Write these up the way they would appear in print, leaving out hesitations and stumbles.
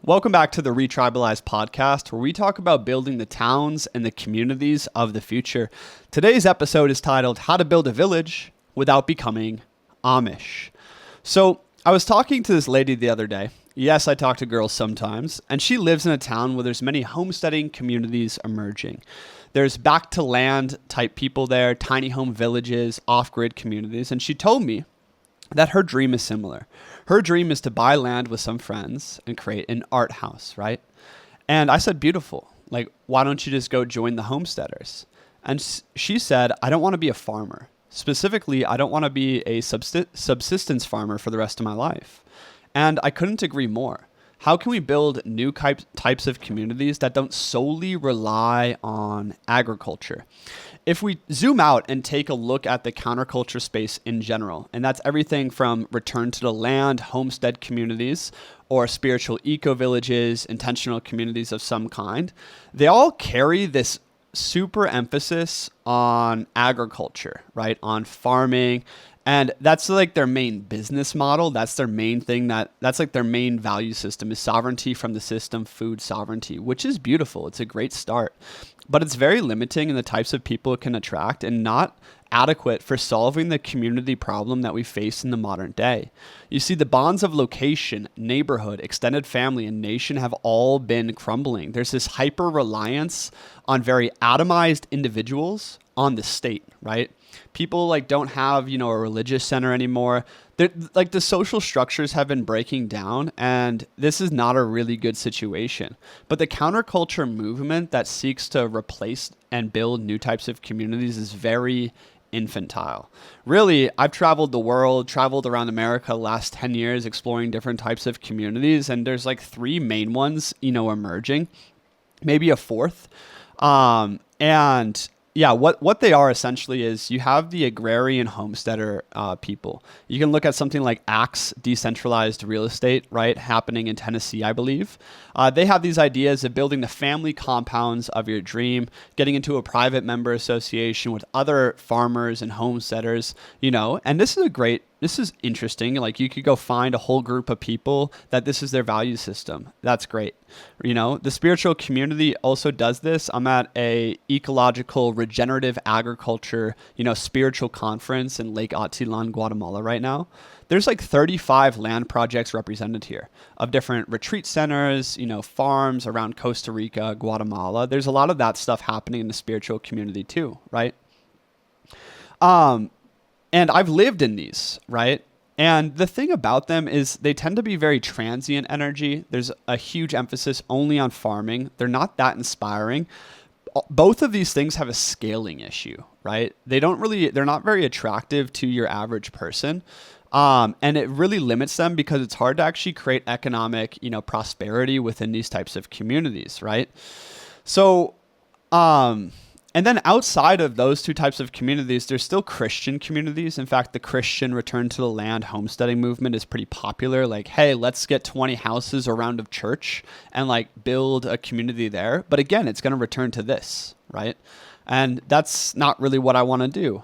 Welcome back to the Retribalize podcast, where we talk about building the towns and the communities of the future. Today's episode is titled How to Build a Village Without Becoming Amish. So I was talking to this lady the other day. Yes, I talk to girls sometimes, and she lives in a town where there's many homesteading communities emerging. There's back to land type people there, tiny home villages, off-grid communities, and she told me that her dream is similar. Her dream is to buy land with some friends and create an art house, right? And I said, beautiful. Like, why don't you just go join the homesteaders? And she said, I don't want to be a farmer. Specifically, I don't want to be a subsistence farmer for the rest of my life. And I couldn't agree more. How can we build new types of communities that don't solely rely on agriculture? If we zoom out and take a look at the counterculture space in general, and that's everything from return to the land, homestead communities, or spiritual eco-villages, intentional communities of some kind, they all carry this super emphasis on agriculture, right? On farming. And that's like their main business model. That's their main thing. That's like their main value system is sovereignty from the system, food sovereignty, which is beautiful. It's a great start. But it's very limiting in the types of people it can attract and not adequate for solving the community problem that we face in the modern day. You see, the bonds of location, neighborhood, extended family, and nation have all been crumbling. There's this hyper reliance on very atomized individuals on the state, right? People don't have, a religious center anymore. The social structures have been breaking down, and this is not a really good situation. But the counterculture movement that seeks to replace and build new types of communities is very infantile. Really, I've traveled the world, traveled around America the last 10 years, exploring different types of communities, and there's three main ones, emerging, maybe a fourth. Yeah, what they are essentially is you have the agrarian homesteader people. You can look at something like Axe, decentralized real estate, right, happening in Tennessee, I believe. They have these ideas of building the family compounds of your dream, getting into a private member association with other farmers and homesteaders, and this is interesting. You could go find a whole group of people that this is their value system. That's great. The spiritual community also does this. I'm at a ecological regenerative agriculture, spiritual conference in Lake Atitlan, Guatemala right now. There's 35 land projects represented here of different retreat centers, farms around Costa Rica, Guatemala. There's a lot of that stuff happening in the spiritual community too, right? And I've lived in these, right? And the thing about them is they tend to be very transient energy. There's a huge emphasis only on farming. They're not that inspiring. Both of these things have a scaling issue, right? They're not very attractive to your average person. And it really limits them because it's hard to actually create economic, prosperity within these types of communities, right? So, and then outside of those two types of communities, there's still Christian communities. In fact, the Christian return to the land homesteading movement is pretty popular. Hey, let's get 20 houses around a church and build a community there. But again, it's going to return to this, right? And that's not really what I want to do.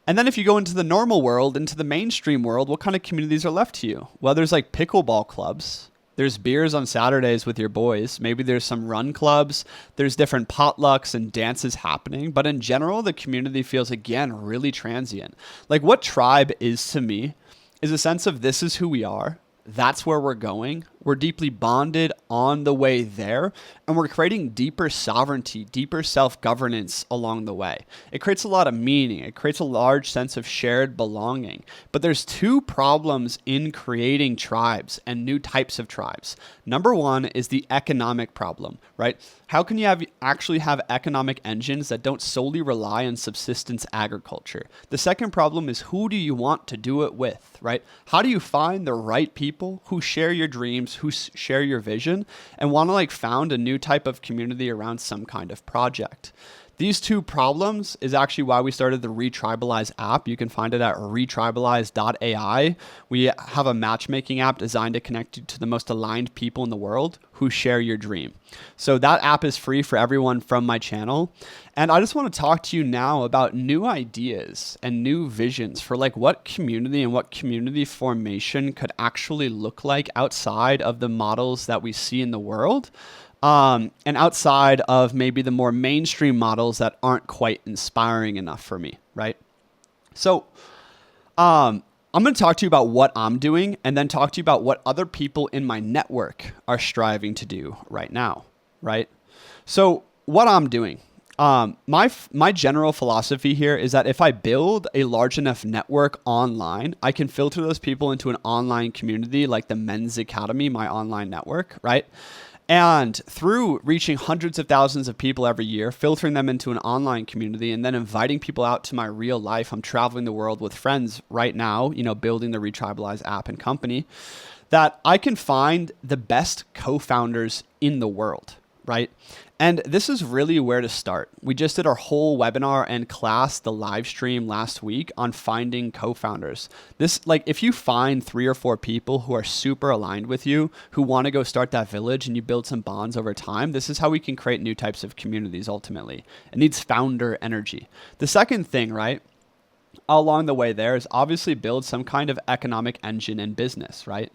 And then if you go into the normal world, into the mainstream world, what kind of communities are left to you? Well, there's pickleball clubs. There's beers on Saturdays with your boys. Maybe there's some run clubs. There's different potlucks and dances happening. But in general, the community feels, again, really transient. What tribe is to me is a sense of this is who we are. That's where we're going. We're deeply bonded on the way there, and we're creating deeper sovereignty, deeper self-governance along the way. It creates a lot of meaning. It creates a large sense of shared belonging. But there's two problems in creating tribes and new types of tribes. Number one is the economic problem, right? How can you actually have economic engines that don't solely rely on subsistence agriculture? The second problem is who do you want to do it with, right? How do you find the right people who share your dreams, who share your vision, and want to found a new type of community around some kind of project? These two problems is actually why we started the Retribalize app. You can find it at retribalize.ai. We have a matchmaking app designed to connect you to the most aligned people in the world who share your dream. So that app is free for everyone from my channel. And I just want to talk to you now about new ideas and new visions for like what community and what community formation could actually look like outside of the models that we see in the world. And outside of maybe the more mainstream models that aren't quite inspiring enough for me, right? So I'm going to talk to you about what I'm doing and then talk to you about what other people in my network are striving to do right now, right? So what I'm doing, my general philosophy here is that if I build a large enough network online, I can filter those people into an online community like the Men's Academy, my online network, right? And through reaching hundreds of thousands of people every year, filtering them into an online community, and then inviting people out to my real life, I'm traveling the world with friends right now, building the Retribalize app and company, that I can find the best co-founders in the world, right? And this is really where to start. We just did our whole webinar and class, the live stream last week on finding co-founders. If you find 3 or 4 people who are super aligned with you, who want to go start that village and you build some bonds over time, this is how we can create new types of communities ultimately. It needs founder energy. The second thing, right, along the way there is obviously build some kind of economic engine in business, right?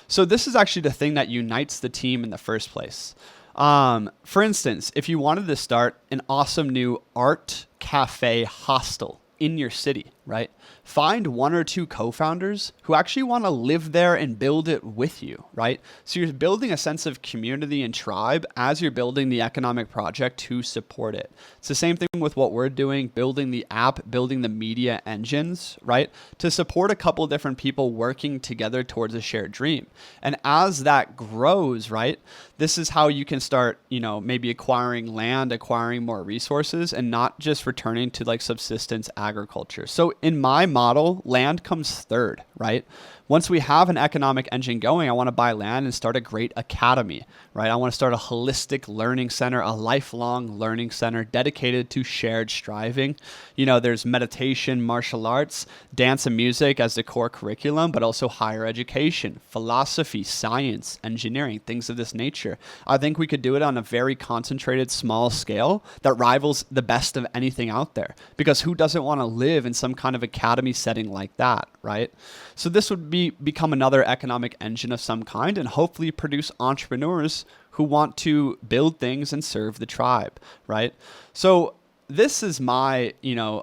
So this is actually the thing that unites the team in the first place. For instance, if you wanted to start an awesome new art cafe hostel in your city, right? Find 1 or 2 co-founders who actually want to live there and build it with you, right? So you're building a sense of community and tribe as you're building the economic project to support it. It's the same thing with what we're doing, building the app, building the media engines, right? To support a couple different people working together towards a shared dream. And as that grows, right, this is how you can start, maybe acquiring land, acquiring more resources, and not just returning to like subsistence agriculture. So in my model, land comes third, right? Once we have an economic engine going, I want to buy land and start a great academy, right? I want to start a holistic learning center, a lifelong learning center dedicated to shared striving. There's meditation, martial arts, dance and music as the core curriculum, but also higher education, philosophy, science, engineering, things of this nature. I think we could do it on a very concentrated, small scale that rivals the best of anything out there, because who doesn't want to live in some kind of academy setting like that, right? So this would become another economic engine of some kind and hopefully produce entrepreneurs who want to build things and serve the tribe, right? So this is my,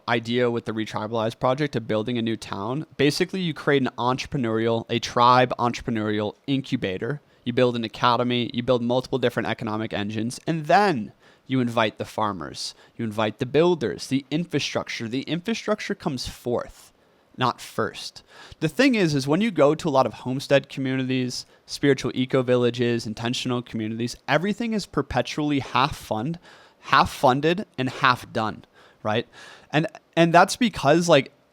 idea with the Retribalize project of building a new town. Basically, you create a tribe entrepreneurial incubator. You build an academy, you build multiple different economic engines, and then you invite the farmers, you invite the builders, the infrastructure. The infrastructure comes fourth, not first. The thing is when you go to a lot of homestead communities, spiritual eco villages, intentional communities, everything is perpetually half funded and half done, right? And that's because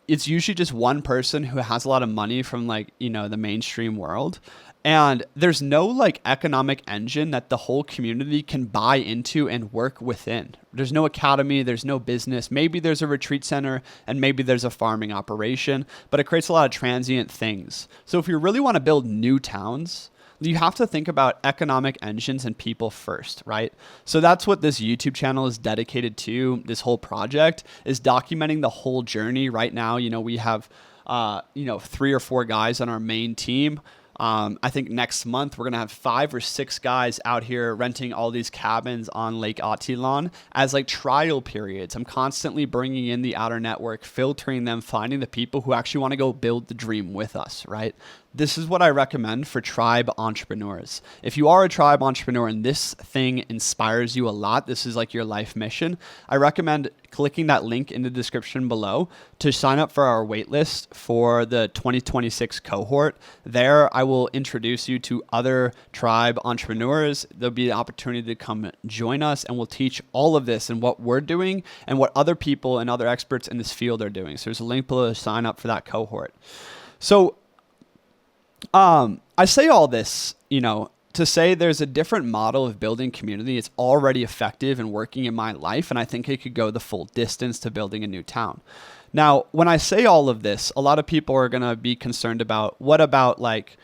it's usually just one person who has a lot of money from the mainstream world. And there's no economic engine that the whole community can buy into and work within. There's no academy, there's no business. Maybe there's a retreat center and maybe there's a farming operation, but it creates a lot of transient things. So if you really want to build new towns, you have to think about economic engines and people first, right? So that's what this YouTube channel is dedicated to. This whole project is documenting the whole journey. Right now, we have, 3 or 4 guys on our main team. I think next month we're going to have 5 or 6 guys out here renting all these cabins on Lake Attilan as trial periods. I'm constantly bringing in the outer network, filtering them, finding the people who actually want to go build the dream with us, right? This is what I recommend for tribe entrepreneurs. If you are a tribe entrepreneur and this thing inspires you a lot, this is your life mission, I recommend clicking that link in the description below to sign up for our waitlist for the 2026 cohort. There, I will introduce you to other tribe entrepreneurs. There'll be an opportunity to come join us, and we'll teach all of this and what we're doing and what other people and other experts in this field are doing. So there's a link below to sign up for that cohort. So I say all this, to say there's a different model of building community. It's already effective and working in my life, and I think it could go the full distance to building a new town. Now, when I say all of this, a lot of people are going to be concerned about what about like,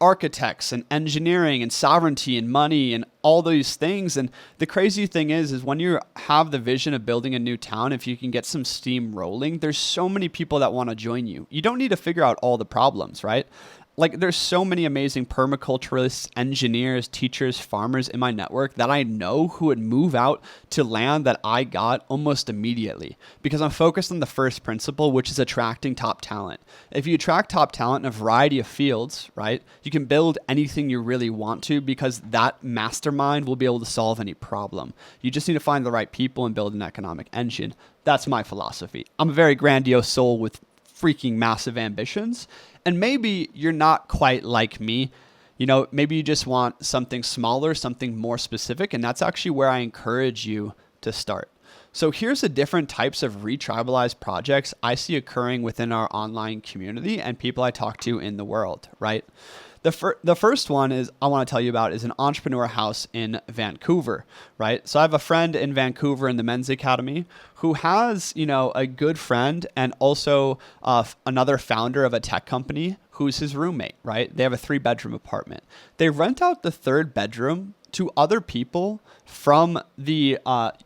architects and engineering and sovereignty and money and all these things. And the crazy thing is when you have the vision of building a new town, if you can get some steam rolling, there's so many people that want to join you. You don't need to figure out all the problems, right? Like there's so many amazing permaculturists, engineers, teachers, farmers in my network that I know who would move out to land that I got almost immediately because I'm focused on the first principle, which is attracting top talent. If you attract top talent in a variety of fields, right, you can build anything you really want to because that mastermind will be able to solve any problem. You just need to find the right people and build an economic engine. That's my philosophy. I'm a very grandiose soul with freaking massive ambitions. And maybe you're not quite like me. Maybe you just want something smaller, something more specific. And that's actually where I encourage you to start. So here's the different types of retribalized projects I see occurring within our online community and people I talk to in the world, right? The first one is I want to tell you about is an entrepreneur house in Vancouver, right? So I have a friend in Vancouver in the Men's Academy who has, a good friend and also another founder of a tech company who's his roommate, right? They have a 3-bedroom apartment. They rent out the 3rd bedroom to other people from the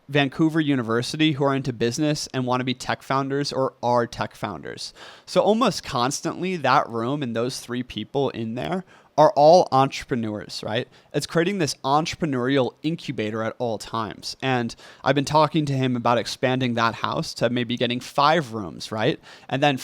Vancouver University who are into business and want to be tech founders or are tech founders. So almost constantly that room and those 3 people in there are all entrepreneurs, right? It's creating this entrepreneurial incubator at all times. And I've been talking to him about expanding that house to maybe getting 5 rooms, right? And then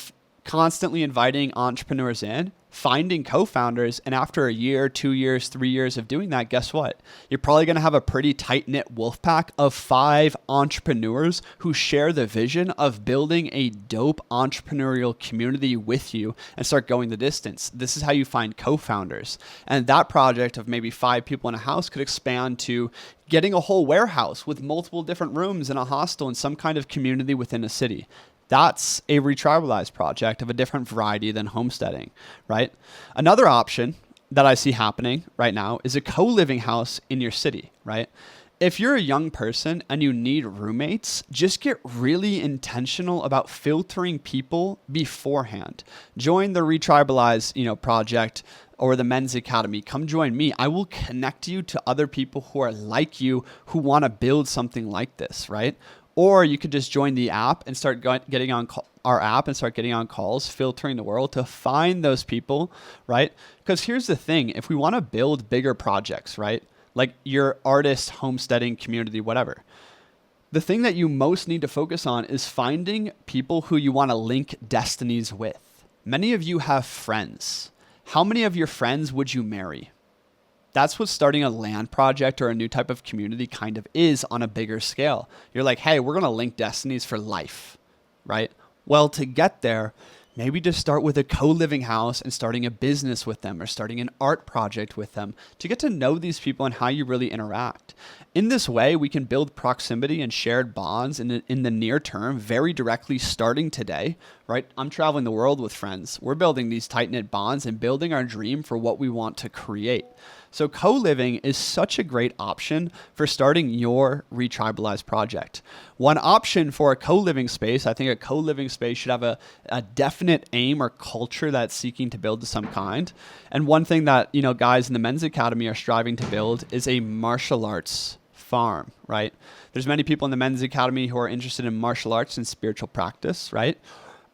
constantly inviting entrepreneurs in, finding co-founders, and after a year, 2 years, 3 years of doing that, guess what? You're probably going to have a pretty tight-knit wolf pack of 5 entrepreneurs who share the vision of building a dope entrepreneurial community with you and start going the distance. This is how you find co-founders. And that project of maybe 5 people in a house could expand to getting a whole warehouse with multiple different rooms and a hostel and some kind of community within a city. That's a retribalized project of a different variety than homesteading, right? Another option that I see happening right now is a co-living house in your city, right? If you're a young person and you need roommates, just get really intentional about filtering people beforehand. Join the Retribalize, project or the Men's Academy. Come join me. I will connect you to other people who are like you, who want to build something like this, right? Or you could just join the app and start getting on our app and start getting on calls, filtering the world to find those people, right? Because here's the thing. If we want to build bigger projects, right? Like your artist, homesteading, community, whatever. The thing that you most need to focus on is finding people who you want to link destinies with. Many of you have friends. How many of your friends would you marry? That's what starting a land project or a new type of community kind of is on a bigger scale. You're like, hey, we're going to link destinies for life, right? Well, to get there, maybe just start with a co-living house and starting a business with them or starting an art project with them to get to know these people and how you really interact. In this way, we can build proximity and shared bonds in the near term, very directly starting today, right? I'm traveling the world with friends. We're building these tight-knit bonds and building our dream for what we want to create. So co-living is such a great option for starting your Retribalize project. One option for a co-living space, I think a co-living space should have a definite aim or culture that's seeking to build to some kind. And one thing that, guys in the Men's Academy are striving to build is a martial arts farm, right? There's many people in the Men's Academy who are interested in martial arts and spiritual practice, right?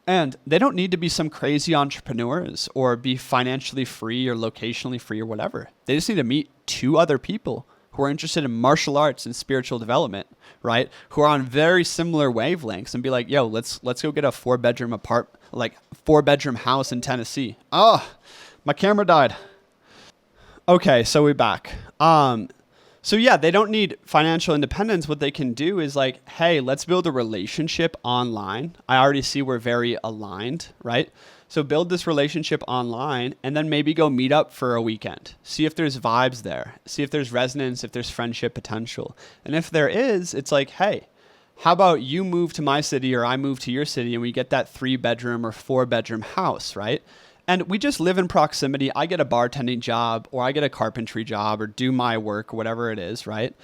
And they don't need to be some crazy entrepreneurs or be financially free or locationally free or whatever. They just need to meet 2 other people who are interested in martial arts and spiritual development, right? Who are on very similar wavelengths and be like, yo, let's go get a 4-bedroom house in Tennessee. Oh, my camera died. Okay, so we're back. So yeah, they don't need financial independence. What they can do is like, hey, let's build a relationship online. I already see we're very aligned, right? So build this relationship online and then maybe go meet up for a weekend. See if there's vibes there. See if there's resonance, if there's friendship potential. And if there is, it's like, hey, how about you move to my city or I move to your city and we get that 3-bedroom or 4-bedroom house, right? And we just live in proximity. I get a bartending job or I get a carpentry job or do my work, whatever it is, right?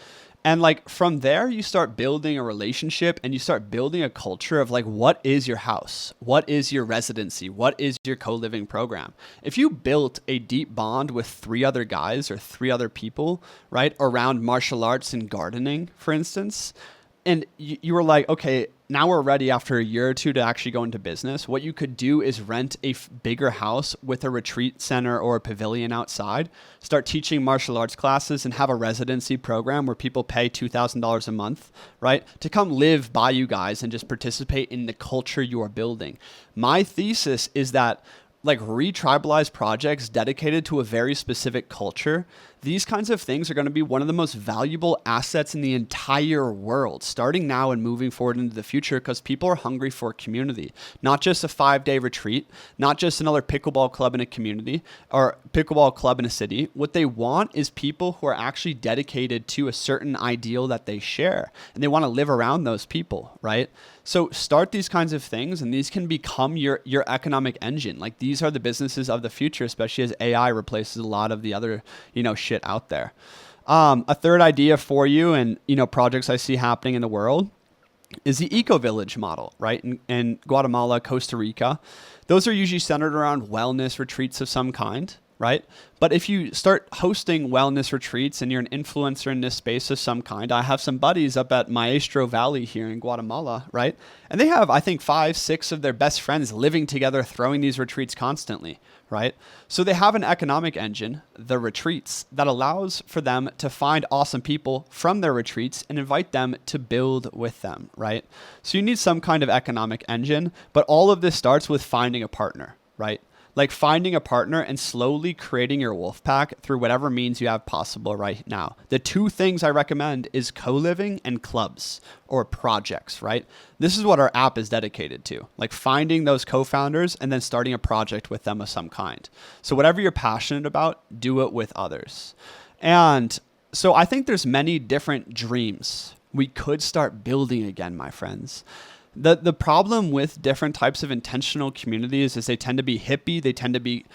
And like from there, you start building a relationship and you start building a culture of like, what is your house? What is your residency? What is your co-living program? If you built a deep bond with 3 other guys or 3 other people, right, around martial arts and gardening, for instance, and you were like, okay, now we're ready after a year or 2 to actually go into business. What you could do is rent a bigger house with a retreat center or a pavilion outside, start teaching martial arts classes and have a residency program where people pay $2,000 a month, right, to come live by you guys and just participate in the culture you are building. My thesis is that like Retribalize projects dedicated to a very specific culture, these kinds of things are going to be one of the most valuable assets in the entire world, starting now and moving forward into the future, because people are hungry for community, not just a 5-day retreat, not just another pickleball club in a community or pickleball club in a city. What they want is people who are actually dedicated to a certain ideal that they share, and they want to live around those people, right? So start these kinds of things, and these can become your economic engine. Like these are the businesses of the future, especially as AI replaces a lot of the other, shit out there. A third idea for you and, projects I see happening in the world is the eco-village model, right? In Guatemala, Costa Rica, those are usually centered around wellness retreats of some kind, right? But if you start hosting wellness retreats and you're an influencer in this space of some kind, I have some buddies up at Maestro Valley here in Guatemala, right? And they have, I think, 5, 6 of their best friends living together, throwing these retreats constantly, right? So they have an economic engine, the retreats, that allows for them to find awesome people from their retreats and invite them to build with them, right? So you need some kind of economic engine, but all of this starts with finding a partner, right? Like finding a partner and slowly creating your wolf pack through whatever means you have possible right now. The 2 things I recommend is co-living and clubs or projects, right? This is what our app is dedicated to, like finding those co-founders and then starting a project with them of some kind. So whatever you're passionate about, do it with others. And so I think there's many different dreams we could start building again, my friends. The problem with different types of intentional communities is they tend to be hippie. They tend to be,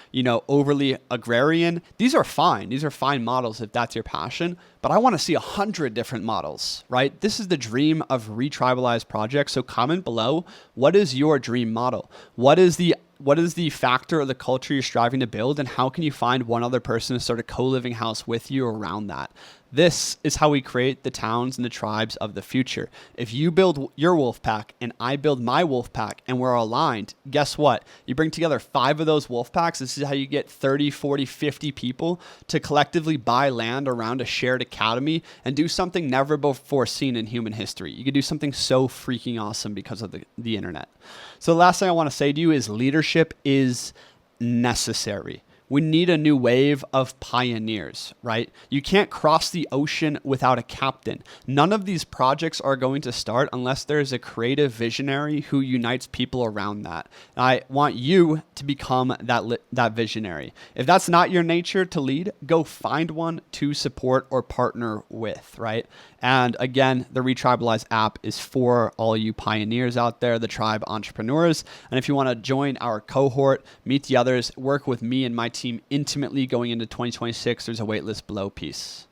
overly agrarian. These are fine. These are fine models if that's your passion. But I want to see 100 different models, right? This is the dream of Retribalize projects. So comment below, what is your dream model? What is the factor or the culture you're striving to build, and how can you find one other person to start a co-living house with you around that? This is how we create the towns and the tribes of the future. If you build your wolf pack and I build my wolf pack and we're aligned, guess what? You bring together 5 of those wolf packs. This is how you get 30, 40, 50 people to collectively buy land around a shared academy and do something never before seen in human history. You could do something so freaking awesome because of the internet. So the last thing I want to say to you is leadership is necessary. We need a new wave of pioneers, right? You can't cross the ocean without a captain. None of these projects are going to start unless there's a creative visionary who unites people around that. And I want you to become that visionary. If that's not your nature to lead, go find one to support or partner with, right? And again, the Retribalize app is for all you pioneers out there, the tribe entrepreneurs. And if you want to join our cohort, meet the others, work with me and my team intimately going into 2026, there's a waitlist below. Peace.